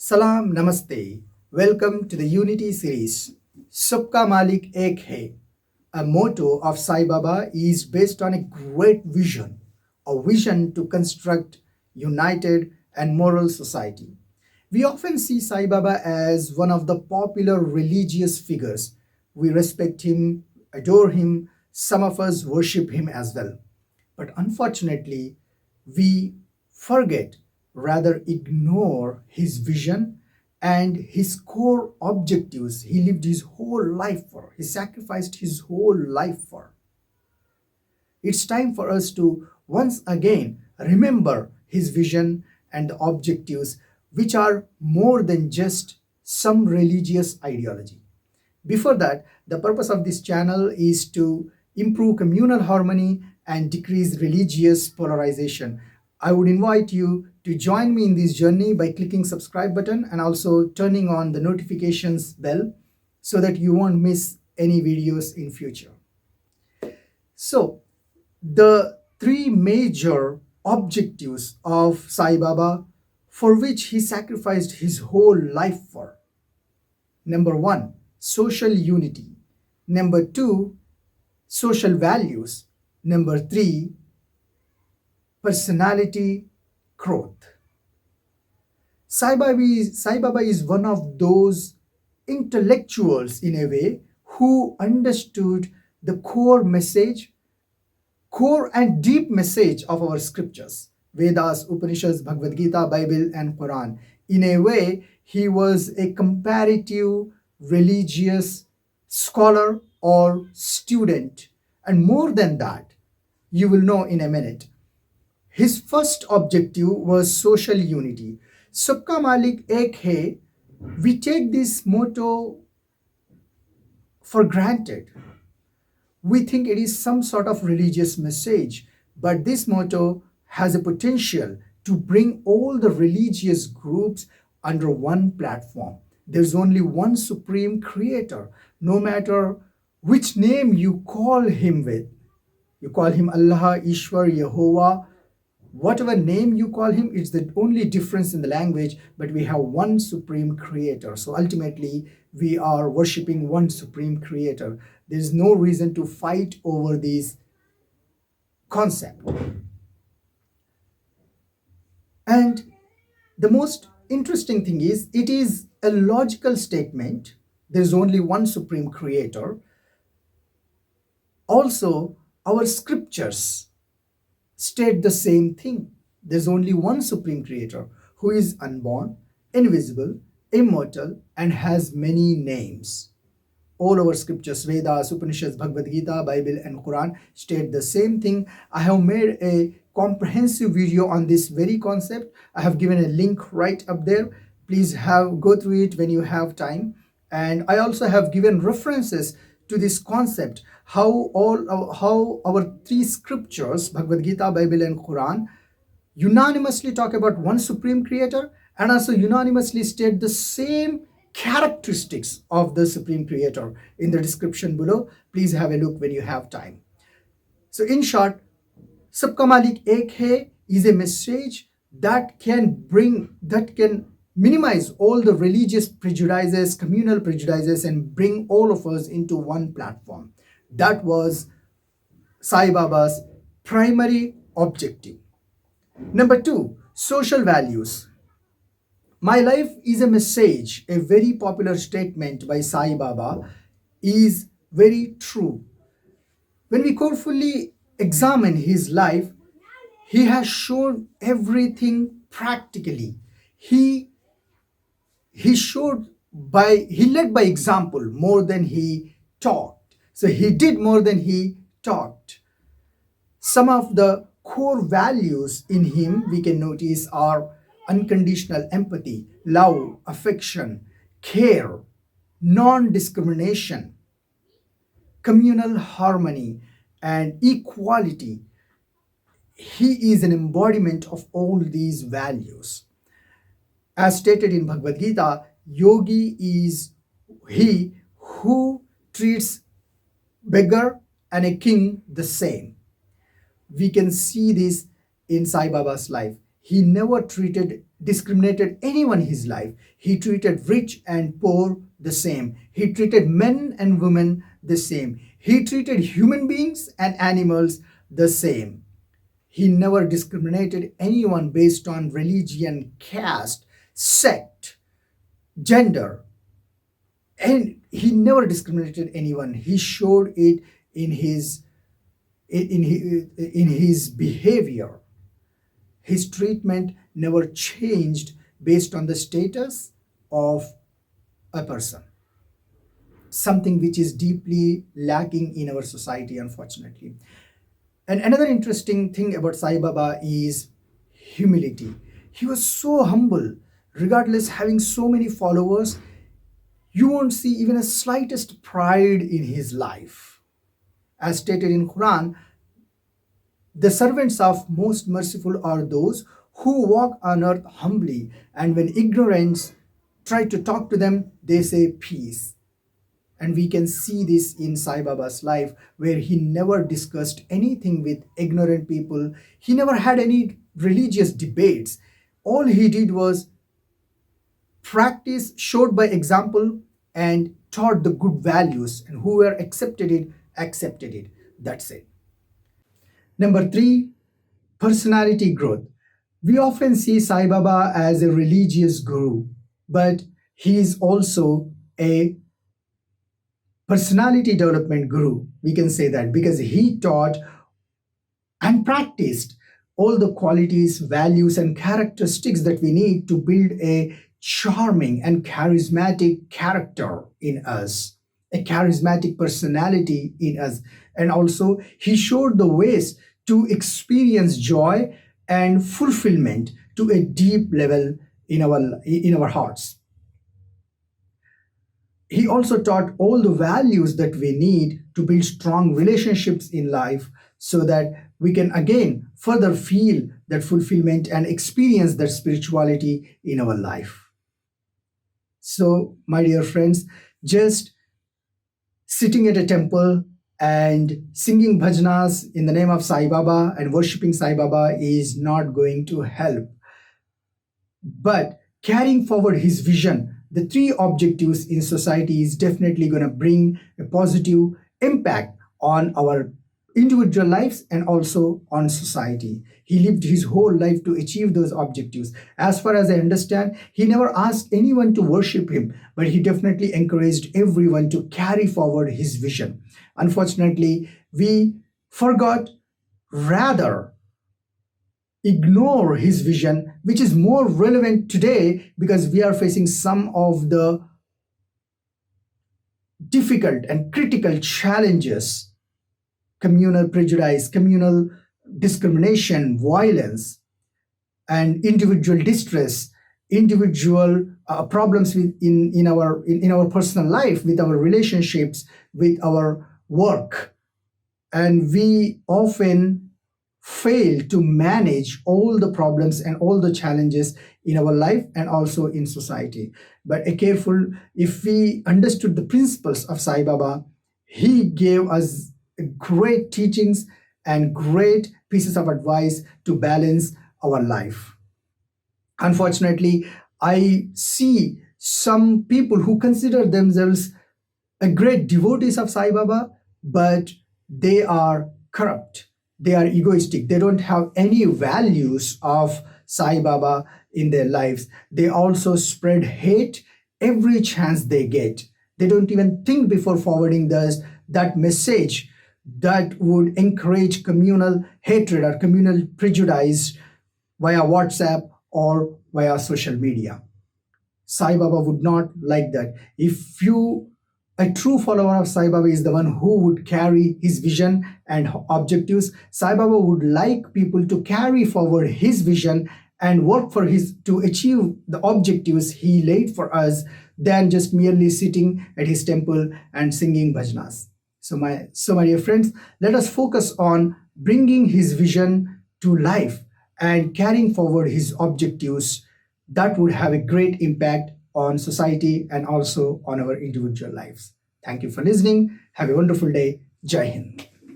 Salam Namaste. Welcome to the Unity series. Subka Malik Ek Hai. A motto of Sai Baba is based on a great vision, a vision to construct united and moral society. We often see Sai Baba as one of the popular religious figures. We respect him, adore him, some of us worship him as well. But unfortunately, we forget, rather ignore his vision and his core objectives he lived his whole life for, he sacrificed his whole life for. It's time for us to once again remember his vision and the objectives, which are more than just some religious ideology. Before that, the purpose of this channel is to improve communal harmony and decrease religious polarization. I would invite you to join me in this journey by clicking subscribe button and also turning on the notifications bell so that you won't miss any videos in future. So, the three major objectives of Sai Baba for which he sacrificed his whole life for. Number one, social unity. Number two, social values. Number three, personality growth. Sai Baba is one of those intellectuals in a way who understood the core and deep message of our scriptures, Vedas, Upanishads, Bhagavad Gita, Bible, and Quran. In a way, he was a comparative religious scholar or student. And more than that, you will know in a minute. His first objective was social unity. Subka Malik Ek Hai, we take this motto for granted. We think it is some sort of religious message, but this motto has a potential to bring all the religious groups under one platform. There's only one supreme creator, no matter which name you call him with. You call him Allah, Ishwar, Yehovah, whatever name you call him, it's the only difference in the language, but we have one supreme creator. So ultimately, we are worshipping one supreme creator. There's no reason to fight over this concept. And the most interesting thing is, it is a logical statement. There's only one supreme creator. Also, our scriptures state the same thing. There's only one supreme creator who is unborn, invisible, immortal, and has many names. All our scriptures, Vedas, Upanishads, Bhagavad Gita, Bible, and Quran state the same thing. I have made a comprehensive video on this very concept. I have given a link right up there. Please go through it when you have time. And I also have given references to this concept, how our three scriptures, Bhagavad Gita, Bible, and Quran, unanimously talk about one supreme creator and also unanimously state the same characteristics of the supreme creator. In the description below, please have a look when you have time. So in short, Subka Malik Ek Hai is a message that can minimize all the religious prejudices, communal prejudices, and bring all of us into one platform. That was Sai Baba's primary objective. Number two, social values. My life is a message, a very popular statement by Sai Baba, is very true. When we carefully examine his life, he has shown everything practically. He led by example more than he talked. So he did more than he talked. Some of the core values in him we can notice are unconditional empathy, love, affection, care, non-discrimination, communal harmony, and equality. He is an embodiment of all these values. As stated in Bhagavad Gita, yogi is he who treats beggar and a king the same. We can see this in Sai Baba's life. He never treated discriminated anyone in his life. He treated rich and poor the same. He treated men and women the same. He treated human beings and animals the same. He never discriminated anyone based on religion, caste, sect, gender, and he never discriminated anyone. He showed it in his behavior. His treatment never changed based on the status of a person, something which is deeply lacking in our society, unfortunately. And another interesting thing about Sai Baba is humility. He was so humble, regardless having so many followers. You won't see even a slightest pride in his life. As stated in Quran, the servants of most merciful are those who walk on earth humbly, and when ignorance try to talk to them, they say peace. And we can see this in Sai Baba's life, where he never discussed anything with ignorant people. He never had any religious debates. All he did was practice, showed by example, and taught the good values, and whoever accepted it, accepted it. That's it. Number 3, personality growth. We often see Sai Baba as a religious guru, but he is also a personality development guru. We can say that because he taught and practiced all the qualities, values, and characteristics that we need to build a charming and charismatic character in us, a charismatic personality in us. And also, he showed the ways to experience joy and fulfillment to a deep level in our hearts. He also taught all the values that we need to build strong relationships in life, so that we can again further feel that fulfillment and experience that spirituality in our life. So, my dear friends, just sitting at a temple and singing bhajanas in the name of Sai Baba and worshipping Sai Baba is not going to help. But carrying forward his vision, the 3 objectives in society, is definitely going to bring a positive impact on our individual lives and also on society. He lived his whole life to achieve those objectives. As far as I understand, he never asked anyone to worship him, but he definitely encouraged everyone to carry forward his vision. Unfortunately, we forgot, rather ignore his vision, which is more relevant today because we are facing some of the difficult and critical challenges: communal prejudice, communal discrimination, violence, and individual distress, individual problems in our personal life, with our relationships, with our work. And we often fail to manage all the problems and all the challenges in our life and also in society. But if we understood the principles of Sai Baba, he gave us great teachings and great pieces of advice to balance our life. Unfortunately, I see some people who consider themselves a great devotees of Sai Baba, but they are corrupt. They are egoistic. They don't have any values of Sai Baba in their lives. They also spread hate every chance they get. They don't even think before forwarding that message that would encourage communal hatred or communal prejudice via WhatsApp or via social media. Sai Baba would not like that. A true follower of Sai Baba is the one who would carry his vision and objectives. Sai Baba would like people to carry forward his vision and work to achieve the objectives he laid for us, than just merely sitting at his temple and singing bhajanas. So my dear friends, let us focus on bringing his vision to life and carrying forward his objectives. That would have a great impact on society and also on our individual lives. Thank you for listening. Have a wonderful day. Jai Hind.